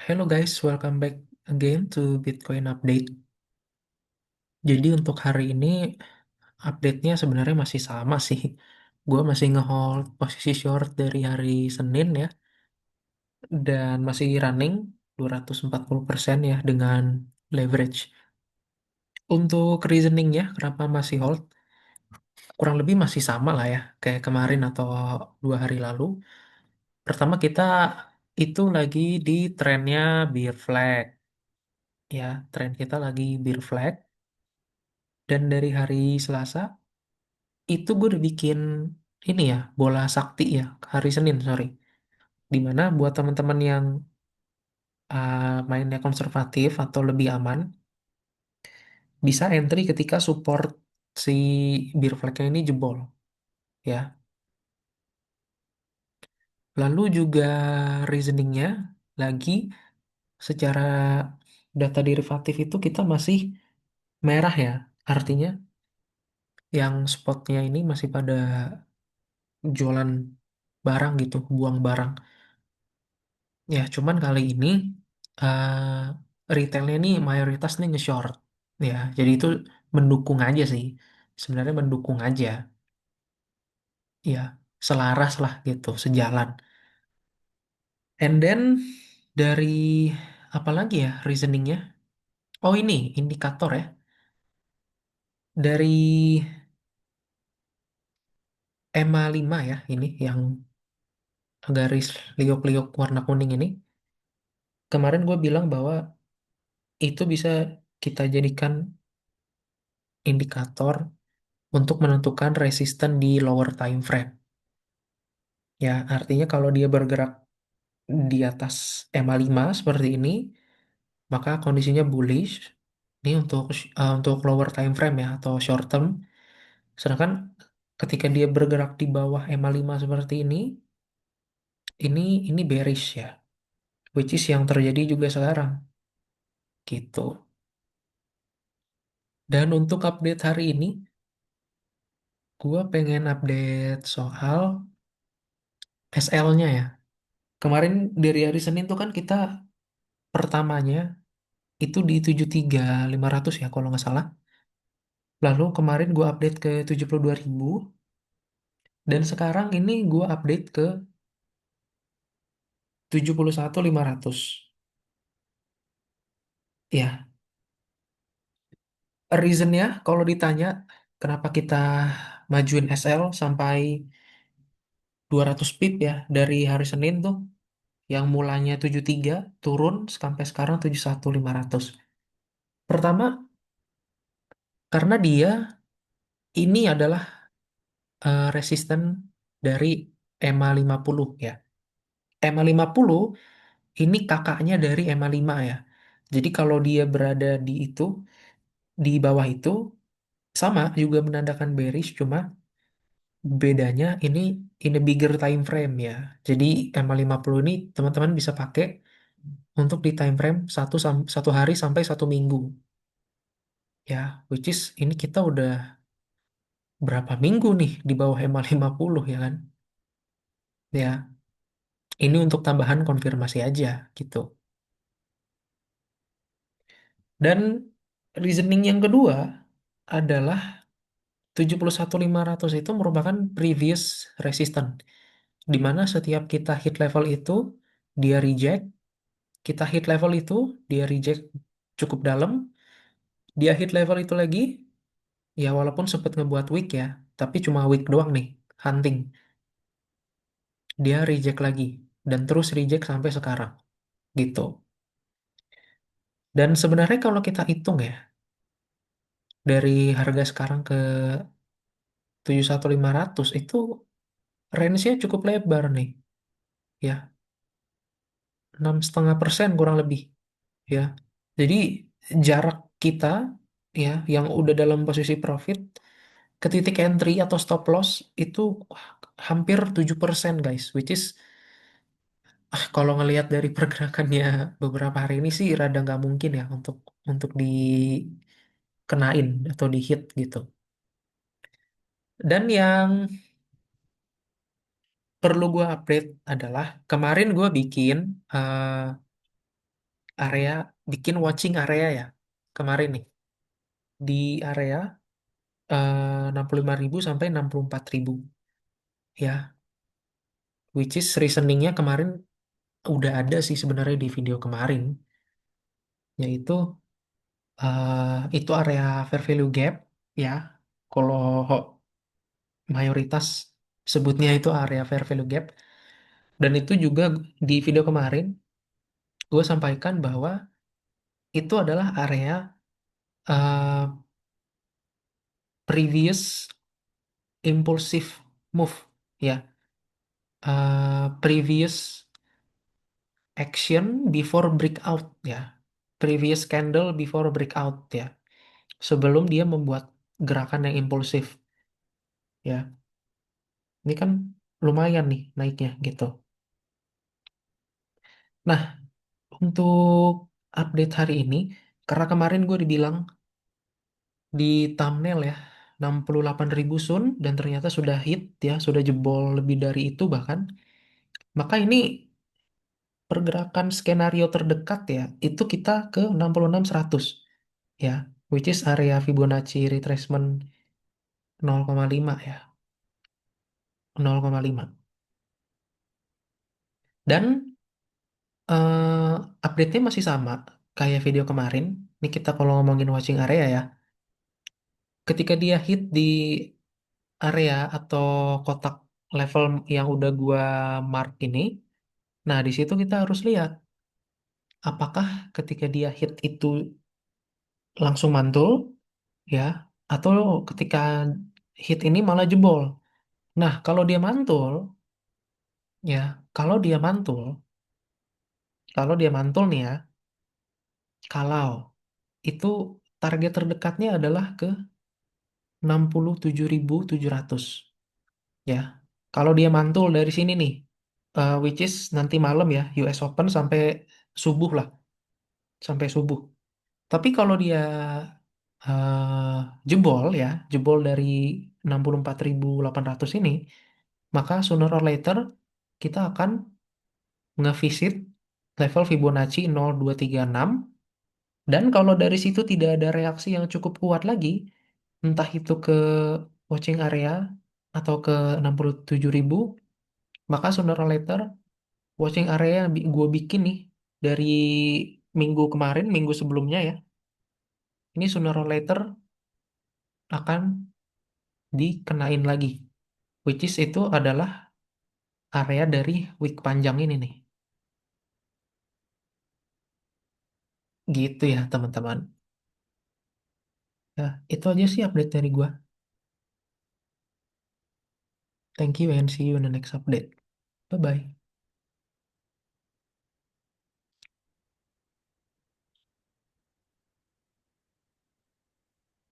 Hello guys, welcome back again to Bitcoin Update. Jadi untuk hari ini update-nya sebenarnya masih sama sih. Gue masih ngehold posisi short dari hari Senin ya, dan masih running 240% ya dengan leverage. Untuk reasoningnya kenapa masih hold, kurang lebih masih sama lah ya, kayak kemarin atau 2 hari lalu. Pertama kita itu lagi di trennya bear flag ya, tren kita lagi bear flag. Dan dari hari Selasa itu gue udah bikin ini ya, bola sakti ya, hari Senin sorry, dimana buat teman-teman yang mainnya konservatif atau lebih aman bisa entry ketika support si bear flag-nya ini jebol ya. Lalu juga reasoningnya lagi, secara data derivatif itu kita masih merah ya, artinya yang spotnya ini masih pada jualan barang gitu, buang barang. Ya, cuman kali ini retailnya ini mayoritas nih nge-short. Ya, jadi itu mendukung aja sih. Sebenarnya mendukung aja. Ya, selaras lah gitu, sejalan. And then dari apa lagi ya reasoningnya? Oh ini, indikator ya. Dari EMA 5 ya, ini yang garis liuk-liuk warna kuning ini. Kemarin gue bilang bahwa itu bisa kita jadikan indikator untuk menentukan resisten di lower time frame. Ya, artinya kalau dia bergerak di atas EMA 5 seperti ini, maka kondisinya bullish. Ini untuk lower time frame ya atau short term. Sedangkan ketika dia bergerak di bawah EMA 5 seperti ini bearish ya, which is yang terjadi juga sekarang gitu. Dan untuk update hari ini, gua pengen update soal SL-nya ya. Kemarin dari hari Senin tuh kan kita pertamanya itu di 73.500 ya kalau nggak salah. Lalu kemarin gue update ke 72.000 dan sekarang ini gue update ke 71.500. Ya, reasonnya kalau ditanya kenapa kita majuin SL sampai 200 pip ya dari hari Senin tuh yang mulanya 73 turun sampai sekarang 71.500. Pertama, karena dia ini adalah resisten dari EMA 50 ya. EMA 50 ini kakaknya dari EMA 5 ya. Jadi kalau dia berada di itu, di bawah itu, sama juga menandakan bearish, cuma bedanya ini bigger time frame ya. Jadi EMA 50 ini teman-teman bisa pakai untuk di time frame satu hari sampai 1 minggu. Ya, which is ini kita udah berapa minggu nih di bawah EMA 50 ya kan? Ya, ini untuk tambahan konfirmasi aja gitu. Dan reasoning yang kedua adalah 71.500 itu merupakan previous resistance, di mana setiap kita hit level itu, dia reject, kita hit level itu, dia reject cukup dalam, dia hit level itu lagi, ya walaupun sempat ngebuat weak ya, tapi cuma weak doang nih, hunting, dia reject lagi, dan terus reject sampai sekarang, gitu. Dan sebenarnya kalau kita hitung ya, dari harga sekarang ke 71.500 itu range-nya cukup lebar nih, ya 6,5% kurang lebih ya. Jadi jarak kita ya yang udah dalam posisi profit ke titik entry atau stop loss itu hampir 7% guys, which is kalau ngelihat dari pergerakannya beberapa hari ini sih rada nggak mungkin ya untuk dikenain atau di hit gitu. Dan yang perlu gue update adalah kemarin gue bikin area, bikin watching area ya. Kemarin nih, di area 65.000 sampai 64.000 ya. Which is reasoningnya kemarin udah ada sih sebenarnya di video kemarin, yaitu itu area fair value gap ya. Kalau mayoritas sebutnya itu area fair value gap. Dan itu juga di video kemarin gue sampaikan bahwa itu adalah area eh, previous impulsive move ya. Previous action before breakout ya. Previous candle before breakout ya. Sebelum dia membuat gerakan yang impulsif ya. Ini kan lumayan nih naiknya gitu. Nah, untuk update hari ini, karena kemarin gue dibilang di thumbnail ya, 68.000 sun dan ternyata sudah hit ya, sudah jebol lebih dari itu bahkan. Maka ini pergerakan skenario terdekat ya, itu kita ke 66.100 ya, which is area Fibonacci retracement 0,5 ya, 0,5. Dan update-nya masih sama kayak video kemarin. Ini kita kalau ngomongin watching area ya, ketika dia hit di area atau kotak level yang udah gua mark ini, nah di situ kita harus lihat apakah ketika dia hit itu langsung mantul ya, atau ketika hit ini malah jebol. Nah, ya, kalau dia mantul, kalau dia mantul nih ya, kalau itu target terdekatnya adalah ke 67.700 ya. Kalau dia mantul dari sini nih, which is nanti malam ya, US Open sampai subuh lah, sampai subuh. Tapi kalau dia jebol ya, jebol dari 64.800 ini, maka sooner or later kita akan ngevisit level Fibonacci 0,236, dan kalau dari situ tidak ada reaksi yang cukup kuat lagi, entah itu ke watching area atau ke 67.000, maka sooner or later watching area yang gue bikin nih dari minggu kemarin, minggu sebelumnya ya, ini sooner or later akan dikenain lagi, which is itu adalah area dari week panjang ini nih. Gitu ya teman-teman. Ya, itu aja sih update dari gua. Thank you and see you in the next update. Bye-bye.